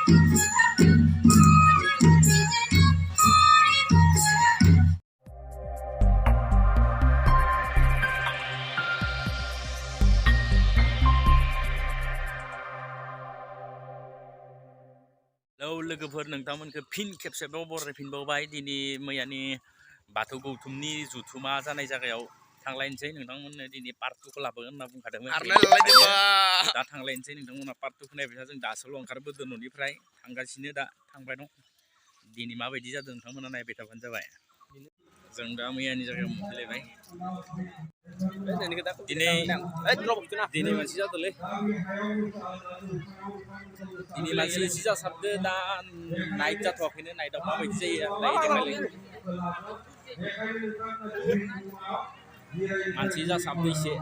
แล้วलोगोफोर नोंथांमोनखौ फिन खेबसेबाव बरायफिनबावबाय दिनै मैयानि बाथौ गौथुमनि जुथुमा जानाय जायगायाव थांलायनोसै नोंथांमोननो दिनै पार्ट 2 खौ लाबोगोन होनना बुंखादोंमोन दा थांलायनोसै नोंथांमोना पार्ट 2 खौ नायबाय जों दासोल' ओंखारबोदों न'निफ्राय थांगासिनो दा थांबाय दं दिनै माबायदि जादों नोंथांमोना नायबाय थाबानो जाबाय जों दा मैयानि जायगायाव मोनफैलायबाय दिनै मानसि जादोंलै दिनै मानसि एसे जासाबदो दा नाइट जाथ'वाखैनो नाइटआव माबायदि जायो नायदोंलाय मानसि जासाबदो एसे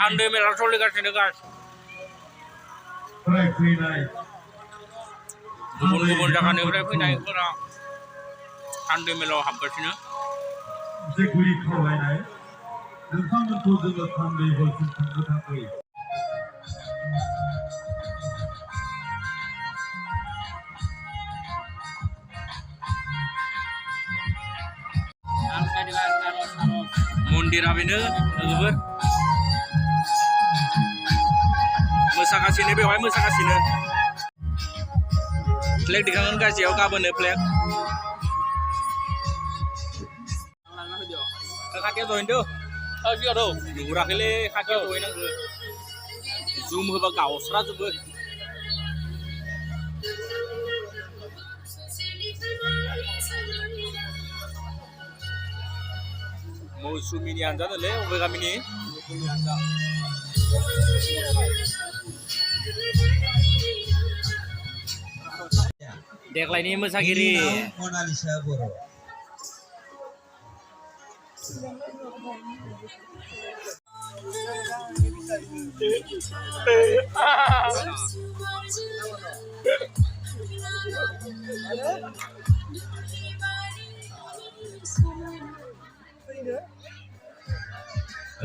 आन्दो मेला सोलिगासिनो गास गुबुन गुबुन जायगानिफ्राय फैनायफोरा आन्दो मेलाव हाबगासिनो गुरि खावलायनाय नोंथांमोनखौ जोङो थान्दै हरसिम थांनो थाखाय मन्दिरा बेनो लोगोफोर मोसागासिनो बेवहाय मोसागासिनो फ्लेग दिखांगोन गाजियाव गाबोनो फ्लेग खाथियाव जहैदो सिगाङाव नुहुराखैलै खाथियाव जहैनांगौ जुम होबा गावस्राजोबो मौसुमिनि आनजादलै अबे गामिनि देग्लायनि मोसागिरि मनालिसा बर'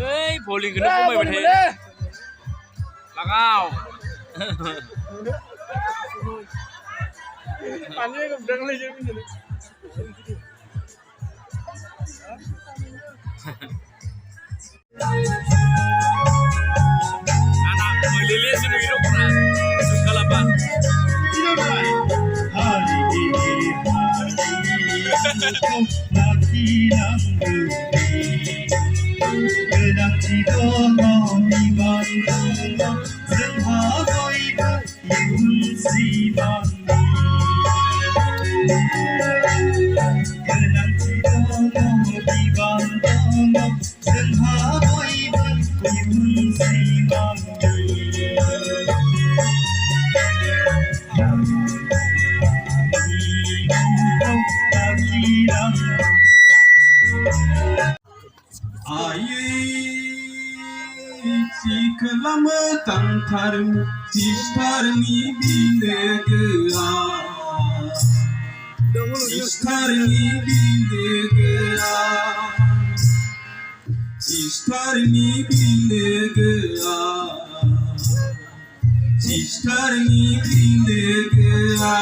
ओइ भलिखौनो खमायबाय थायो लागाव पानी गबदोंलै जों anak melili sini hidupnya suka lapan hari ini lagi Kenang jika mami bandung Sehari yun si bandung Kenang jika mami bandung Sehari yun si bandung Keselamatan taruh Sistarni binegera Sistarni binegera Sistarni binegera Sistarni binegera